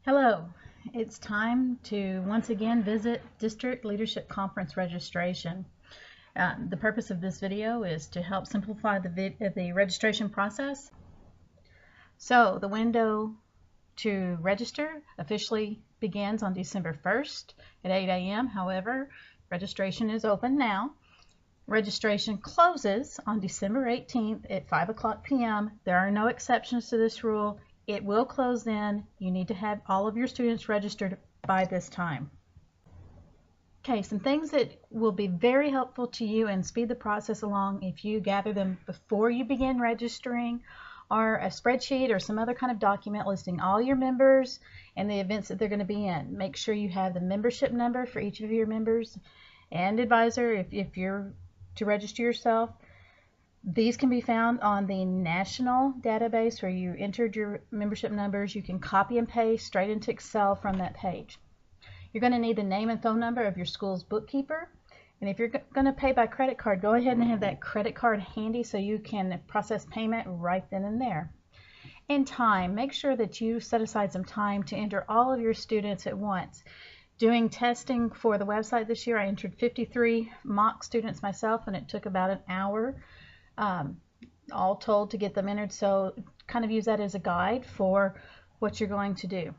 Hello, it's time to once again visit District Leadership Conference registration. The purpose of this video is to help simplify the registration process. So the window to register officially begins on December 1st at 8 a.m. However, registration is open now. Registration closes on December 18th at 5 p.m. There are no exceptions to this rule. It will close then. You need to have all of your students registered by this time. Okay, some things that will be very helpful to you and speed the process along if you gather them before you begin registering are a spreadsheet or some other kind of document listing all your members and the events that they're going to be in. Make sure you have the membership number for each of your members and advisor if you're to register yourself. These can be found on the national database where you entered your membership numbers. You can copy and paste straight into Excel from that page. You're going to need the name and phone number of your school's bookkeeper. And if you're going to pay by credit card, go ahead and have that credit card handy so you can process payment right then and there. And time. Make sure that you set aside some time to enter all of your students at once. Doing testing for the website this year, I entered 53 mock students myself, and it took about an hour all told to get them entered, so kind of use that as a guide for what you're going to do.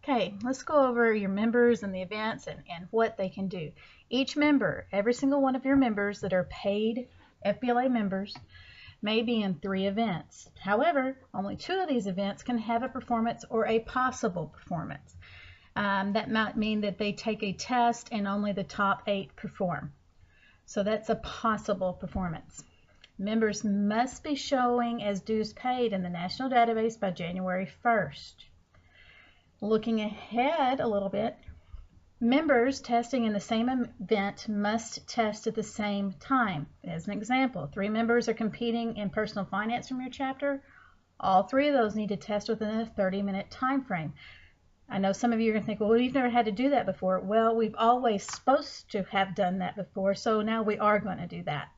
Okay, let's go over your members and the events and what they can do. Each member, every single one of your members that are paid FBLA members may be in 3 events. However, only 2 of these events can have a performance or a possible performance. That might mean that they take a test and only the top 8 perform. So that's a possible performance. Members must be showing as dues paid in the national database by January 1st. Looking ahead a little bit, members testing in the same event must test at the same time. As an example, 3 members are competing in personal finance from your chapter. All 3 of those need to test within a 30-minute time frame. I know some of you are going to think, well, we've never had to do that before. Well, we've always supposed to have done that before, so now we are going to do that.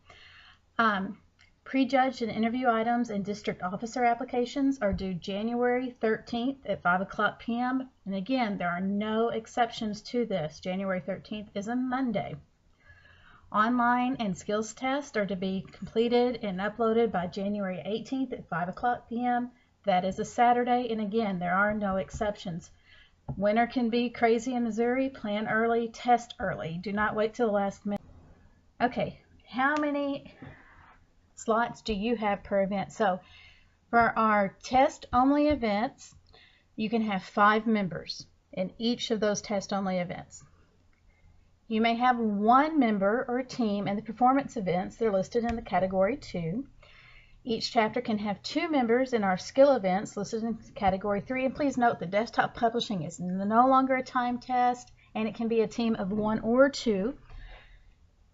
Prejudged and interview items and district officer applications are due January 13th at 5 p.m. And again, there are no exceptions to this. January 13th is a Monday. Online and skills tests are to be completed and uploaded by January 18th at 5 p.m. That is a Saturday, and again, there are no exceptions. Winter can be crazy in Missouri. Plan early, test early. Do not wait till the last minute. Okay, how many slots do you have per event? So for our test-only events, you can have 5 members in each of those test-only events. You may have 1 member or team in the performance events. They're listed in the category 2. Each chapter can have 2 members in our skill events listed in category 3. And please note that desktop publishing is no longer a time test, and it can be a team of 1 or 2.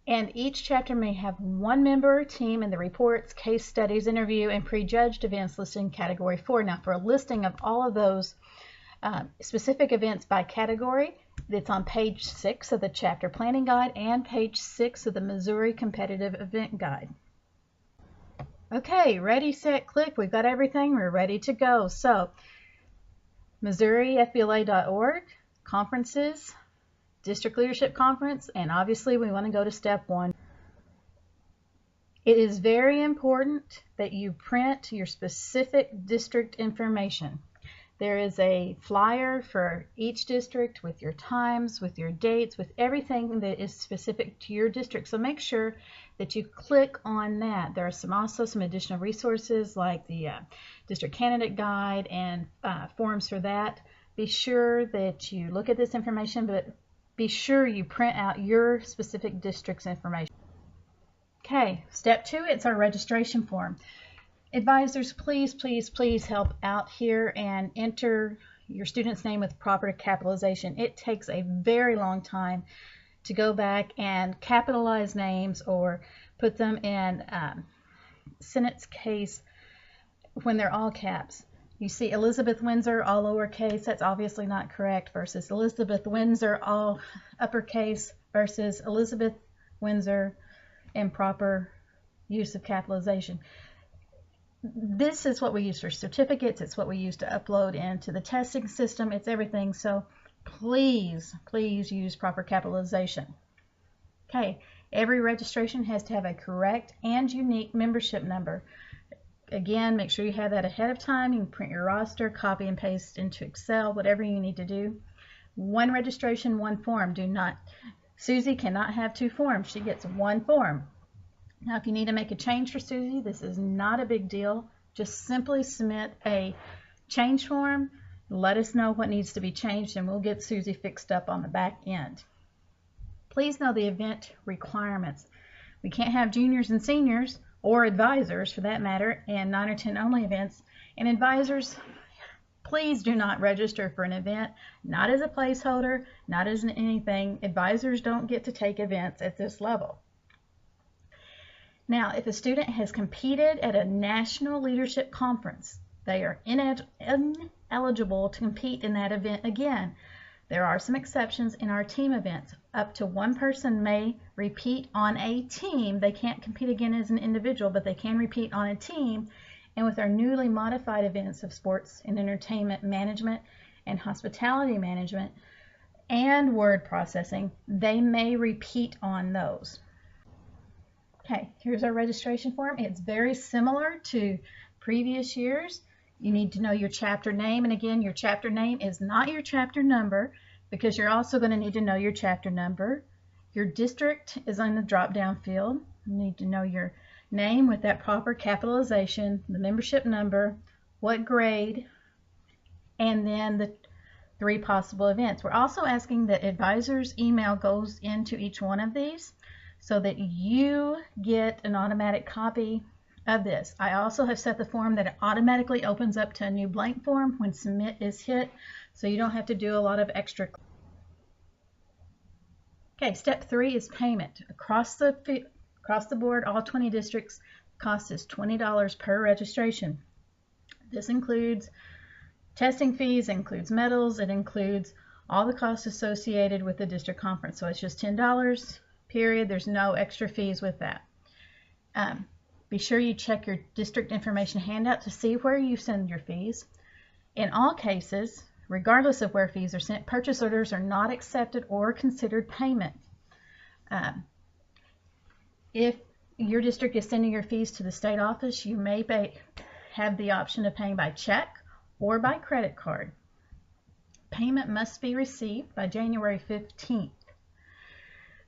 And each chapter may have 1 member or team in the reports, case studies, interview, and prejudged events listed in category 4. Now, for a listing of all of those specific events by category, it's on page 6 of the chapter planning guide and page 6 of the Missouri competitive event guide. Okay, ready, set, click. We've got everything. We're ready to go. So, MissouriFBLA.org, conferences, District Leadership Conference, and obviously we want to go to step 1. It is very important that you print your specific district information. There is a flyer for each district with your times, with your dates, with everything that is specific to your district. So make sure that you click on that. There are also some additional resources like the district candidate guide and forms for that. Be sure that you look at this information, but be sure you print out your specific district's information. Okay, step 2, it's our registration form. Advisors, please, please, please help out here and enter your student's name with proper capitalization. It takes a very long time to go back and capitalize names or put them in sentence case when they're all caps. You see Elizabeth Windsor, all lowercase, that's obviously not correct, versus Elizabeth Windsor, all uppercase, versus Elizabeth Windsor, improper use of capitalization. this is what we use for certificates. It's what we use to upload into the testing system. It's everything. So please use proper capitalization. Okay, every registration has to have a correct and unique membership number. Again, make sure you have that ahead of time. You can print your roster, copy and paste into Excel, whatever you need to do. One registration, one form. Susie cannot have two forms. She gets one form. Now, if you need to make a change for Susie, this is not a big deal. Just simply submit a change form. Let us know what needs to be changed, and we'll get Susie fixed up on the back end. Please know the event requirements. We can't have juniors and seniors, or advisors for that matter, and 9 or 10 only events. And advisors, please do not register for an event, not as a placeholder, not as anything. Advisors don't get to take events at this level. Now, if a student has competed at a national leadership conference, they are ineligible to compete in that event again. There are some exceptions in our team events. Up to one person may repeat on a team. They can't compete again as an individual, but they can repeat on a team. And with our newly modified events of sports and entertainment management and hospitality management and word processing, they may repeat on those. Okay, here's our registration form. It's very similar to previous years. You need to know your chapter name, and again, your chapter name is not your chapter number, because you're also going to need to know your chapter number. Your district is on the drop-down field. You need to know your name with that proper capitalization, the membership number, what grade, and then the 3 possible events. We're also asking that advisors' email goes into each one of these so that you get an automatic copy of this. I also have set the form that it automatically opens up to a new blank form when submit is hit, so you don't have to do a lot of extra. Okay, step 3 is payment. Across the board, all 20 districts, cost is $20 per registration. This includes testing fees, includes medals, it includes all the costs associated with the district conference. So it's just $10, period. There's no extra fees with that. Be sure you check your district information handout to see where you send your fees. In all cases, regardless of where fees are sent, purchase orders are not accepted or considered payment. If your district is sending your fees to the state office, you may have the option of paying by check or by credit card. Payment must be received by January 15th.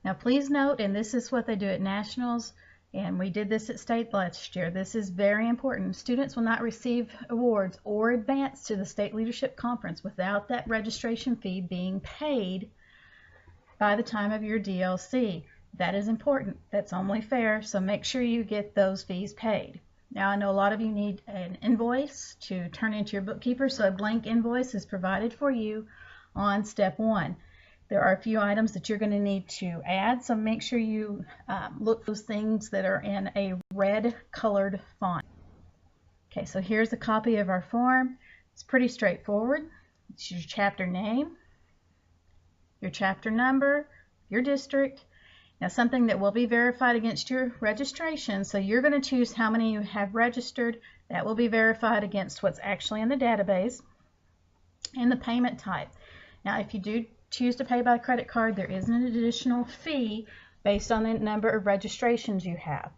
Now please note, and this is what they do at nationals, and we did this at state last year, this is very important. Students will not receive awards or advance to the State Leadership Conference without that registration fee being paid by the time of your DLC. That is important. That's only fair, so make sure you get those fees paid. Now I know a lot of you need an invoice to turn into your bookkeeper, so a blank invoice is provided for you on step 1. There are a few items that you're going to need to add, so make sure you look for those things that are in a red colored font. Okay, so here's a copy of our form. It's pretty straightforward. It's your chapter name, your chapter number, your district. Now something that will be verified against your registration, so you're going to choose how many you have registered. That will be verified against what's actually in the database, and the payment type. Now if you do choose to pay by credit card, there is an additional fee based on the number of registrations you have.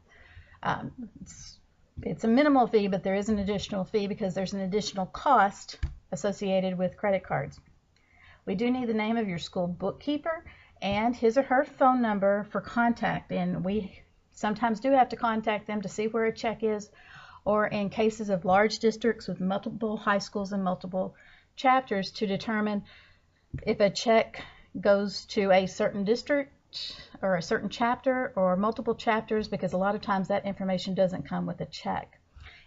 It's a minimal fee, but there is an additional fee because there's an additional cost associated with credit cards. We do need the name of your school bookkeeper and his or her phone number for contact, and we sometimes do have to contact them to see where a check is, or in cases of large districts with multiple high schools and multiple chapters, to determine if a check goes to a certain district or a certain chapter or multiple chapters, because a lot of times that information doesn't come with a check.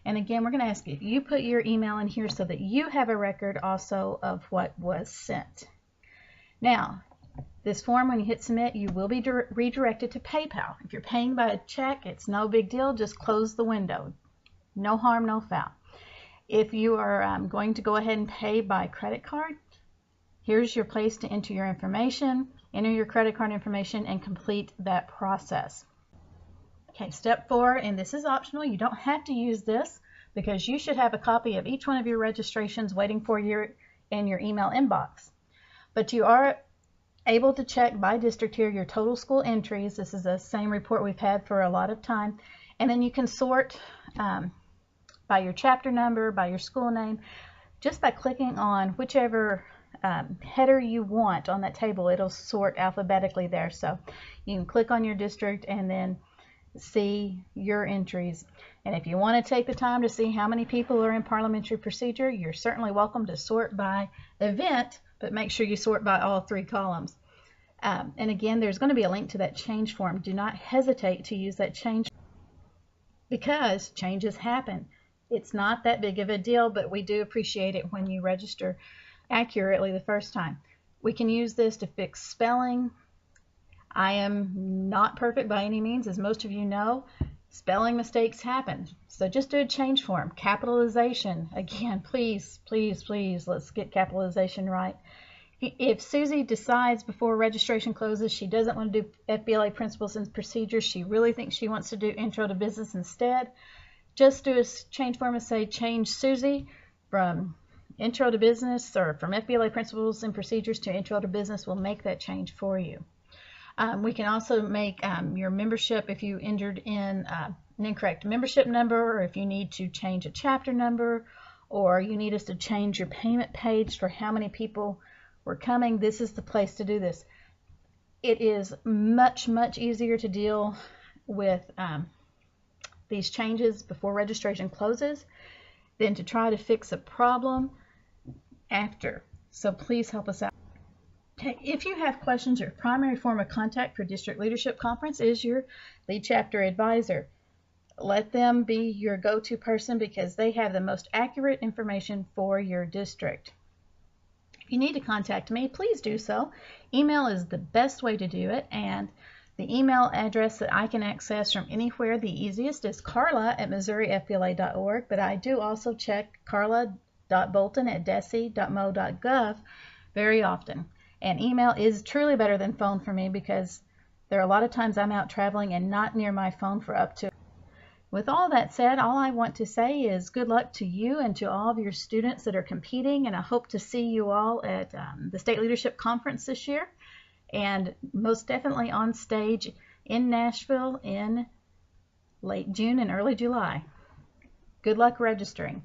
And again, we're going to ask you put your email in here so that you have a record also of what was sent. Now, this form, when you hit submit, you will be redirected to PayPal. If you're paying by a check, it's no big deal. Just close the window. No harm, no foul. If you are going to go ahead and pay by credit card, here's your place to enter your information, enter your credit card information, and complete that process. Okay, step 4, and this is optional. You don't have to use this, because you should have a copy of each one of your registrations waiting for you in your email inbox. But you are able to check by district here your total school entries. This is the same report we've had for a lot of time. And then you can sort by your chapter number, by your school name, just by clicking on whichever header you want on that table. It'll sort alphabetically there. So you can click on your district and then see your entries. And if you want to take the time to see how many people are in parliamentary procedure, you're certainly welcome to sort by event, but make sure you sort by all 3 columns. And again, there's going to be a link to that change form. Do not hesitate to use that change, because changes happen. It's not that big of a deal, but we do appreciate it when you register accurately the first time. We can use this to fix spelling. I am not perfect by any means, as most of you know. Spelling mistakes happen. So just do a change form. Capitalization, again, please, please, please, let's get capitalization right. If Susie decides before registration closes she doesn't want to do FBLA principles and procedures, she really thinks she wants to do intro to business instead, just do a change form and say change Susie from intro to business, or from FBLA principles and procedures to intro to business. We'll make that change for you. We can also make your membership, if you entered in an incorrect membership number, or if you need to change a chapter number, or you need us to change your payment page for how many people were coming, this is the place to do this. It is much, much easier to deal with these changes before registration closes than to try to fix a problem after. So please help us out. Okay, if you have questions, your primary form of contact for District Leadership Conference is your lead chapter advisor. Let them be your go-to person, because they have the most accurate information for your district. If you need to contact me, please do so. Email is the best way to do it, and the email address that I can access from anywhere, the easiest, is carla@missourifbla.org, but I do also check carla.bolton@desi.mo.gov very often. And email is truly better than phone for me, because there are a lot of times I'm out traveling and not near my phone for up to. With all that said, all I want to say is good luck to you and to all of your students that are competing, and I hope to see you all at the State Leadership Conference this year, and most definitely on stage in Nashville in late June and early July. Good luck registering.